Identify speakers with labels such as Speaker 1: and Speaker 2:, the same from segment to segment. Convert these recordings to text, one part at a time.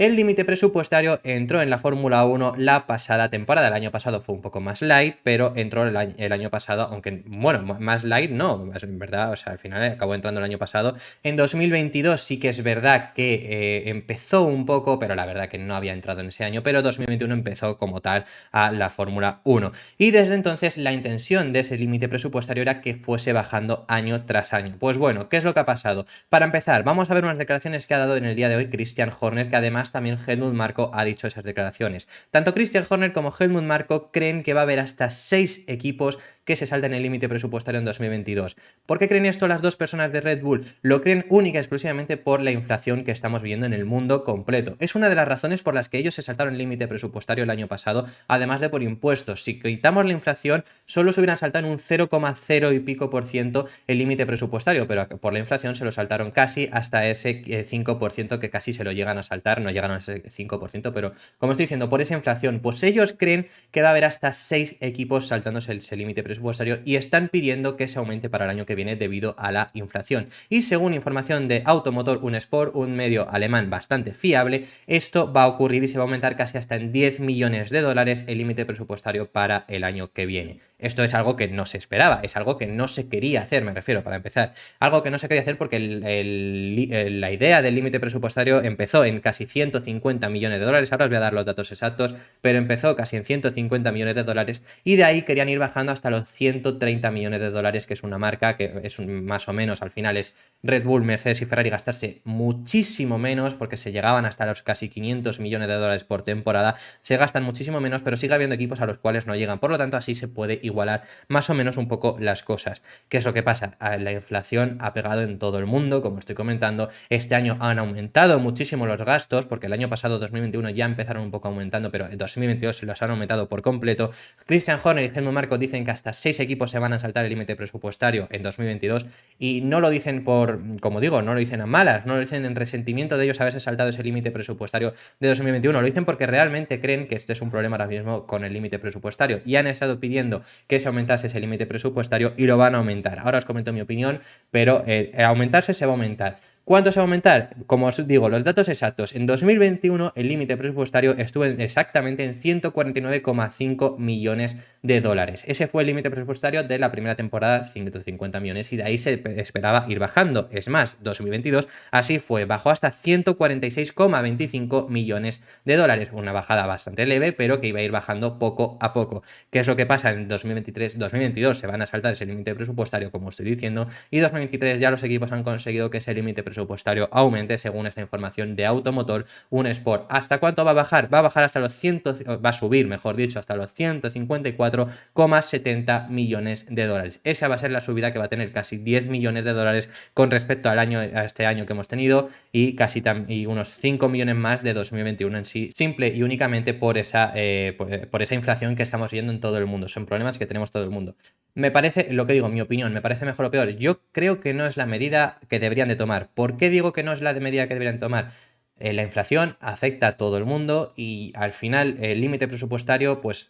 Speaker 1: El límite presupuestario entró en la Fórmula 1 la pasada temporada. El año pasado fue un poco más light, pero entró el año pasado, aunque, bueno, más light no, en verdad, o sea, al final acabó entrando el año pasado. En 2022 sí que es verdad que empezó un poco, pero la verdad que no había entrado en ese año, pero 2021 empezó como tal a la Fórmula 1. Y desde entonces la intención de ese límite presupuestario era que fuese bajando año tras año. Pues bueno, ¿qué es lo que ha pasado? Para empezar, vamos a ver unas declaraciones que ha dado en el día de hoy Christian Horner, que además también Helmut Marko ha dicho esas declaraciones. Tanto Christian Horner como Helmut Marko creen que va a haber hasta 6 equipos que se salten el límite presupuestario en 2022. ¿Por qué creen esto las dos personas de Red Bull? Lo creen única y exclusivamente por la inflación que estamos viviendo en el mundo completo. Es una de las razones por las que ellos se saltaron el límite presupuestario el año pasado, además de por impuestos. Si quitamos la inflación, solo se hubieran saltado en un 0,0 y pico por ciento el límite presupuestario, pero por la inflación se lo saltaron casi hasta ese 5% que casi se lo llegan a saltar, no llegan a ese 5%, pero como estoy diciendo, por esa inflación, pues ellos creen que va a haber hasta 6 equipos saltándose ese límite presupuestario y están pidiendo que se aumente para el año que viene debido a la inflación. Y según información de Automotor Unsport, un medio alemán bastante fiable, esto va a ocurrir y se va a aumentar casi hasta en 10 millones de dólares el límite presupuestario para el año que viene. Esto es algo que no se esperaba, es algo que no se quería hacer, me refiero, para empezar. Algo que no se quería hacer porque la idea del límite presupuestario empezó en casi 150 millones de dólares, ahora os voy a dar los datos exactos, pero empezó casi en 150 millones de dólares y de ahí querían ir bajando hasta los 130 millones de dólares, que es una marca que es más o menos, al final es Red Bull, Mercedes y Ferrari gastarse muchísimo menos, porque se llegaban hasta los casi 500 millones de dólares por temporada, se gastan muchísimo menos, pero sigue habiendo equipos a los cuales no llegan, por lo tanto así se puede igualar más o menos un poco las cosas. ¿Qué es lo que pasa? La inflación ha pegado en todo el mundo, como estoy comentando, este año han aumentado muchísimo los gastos, porque el año pasado, 2021, ya empezaron un poco aumentando, pero en 2022 se los han aumentado por completo. Christian Horner y Helmut Marko dicen que hasta 6 equipos se van a saltar el límite presupuestario en 2022 y no lo dicen por, como digo, no lo dicen a malas, no lo dicen en resentimiento de ellos haberse saltado ese límite presupuestario de 2021, lo dicen porque realmente creen que este es un problema ahora mismo con el límite presupuestario y han estado pidiendo que se aumentase ese límite presupuestario y lo van a aumentar. Ahora os comento mi opinión, pero aumentarse se va a aumentar. ¿Cuánto se va a aumentar? Como os digo, los datos exactos. En 2021 el límite presupuestario estuvo exactamente en 149,5 millones de dólares. Ese fue el límite presupuestario de la primera temporada, 150 millones, y de ahí se esperaba ir bajando. Es más, 2022 así fue, bajó hasta 146,25 millones de dólares. Una bajada bastante leve, pero que iba a ir bajando poco a poco. ¿Qué es lo que pasa? En 2022 se van a saltar ese límite presupuestario, como estoy diciendo, y 2023 ya los equipos han conseguido que ese límite presupuestario aumente, según esta información de Automotor Unsport. ¿Hasta cuánto va a bajar? Va a bajar hasta los va a subir, mejor dicho, hasta los 154,70 millones de dólares. Esa va a ser la subida que va a tener casi 10 millones de dólares con respecto a este año que hemos tenido y casi unos 5 millones más de 2021 en sí, simple y únicamente por esa inflación que estamos viendo en todo el mundo. Son problemas que tenemos todo el mundo. Me parece, lo que digo, mi opinión, me parece mejor o peor. Yo creo que no es la medida que deberían de tomar. ¿Por qué digo que no es la medida que deberían tomar? La inflación afecta a todo el mundo y al final el límite presupuestario, pues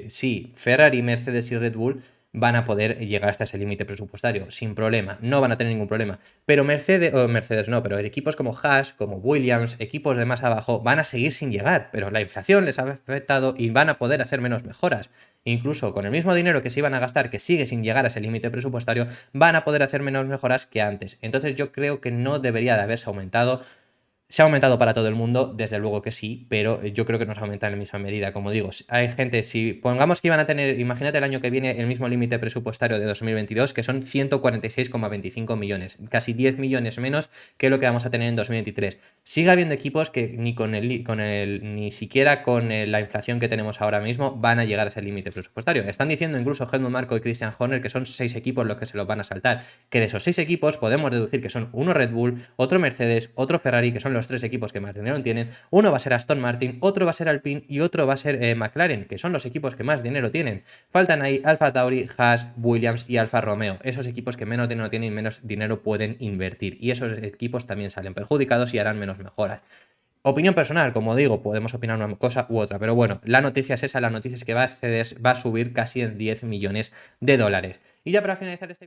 Speaker 1: sí, Ferrari, Mercedes y Red Bull van a poder llegar hasta ese límite presupuestario sin problema, no van a tener ningún problema. Pero Mercedes no, pero equipos como Haas, como Williams, equipos de más abajo van a seguir sin llegar, pero la inflación les ha afectado y van a poder hacer menos mejoras. Incluso con el mismo dinero que se iban a gastar, que sigue sin llegar a ese límite presupuestario, van a poder hacer menos mejoras que antes. Entonces yo creo que no debería de haberse aumentado. Se ha aumentado para todo el mundo, desde luego que sí, pero yo creo que no se aumenta en la misma medida. Como digo, hay gente, si pongamos que iban a tener, imagínate el año que viene, el mismo límite presupuestario de 2022, que son 146,25 millones, casi 10 millones menos que lo que vamos a tener en 2023. Sigue habiendo equipos que ni siquiera con la inflación que tenemos ahora mismo van a llegar a ese límite presupuestario. Están diciendo incluso Helmut Marko y Christian Horner que son 6 equipos los que se los van a saltar, que de esos 6 equipos podemos deducir que son uno Red Bull, otro Mercedes, otro Ferrari, que son los 3 equipos que más dinero tienen. Uno va a ser Aston Martin, otro va a ser Alpine y otro va a ser McLaren, que son los equipos que más dinero tienen. Faltan ahí Alfa Tauri, Haas, Williams y Alfa Romeo, esos equipos que menos dinero tienen y menos dinero pueden invertir, y esos equipos también salen perjudicados y harán menos mejoras. Opinión personal, como digo, podemos opinar una cosa u otra, pero bueno, la noticia es esa, la noticia es que Mercedes va a subir casi en 10 millones de dólares. Y ya para finalizar este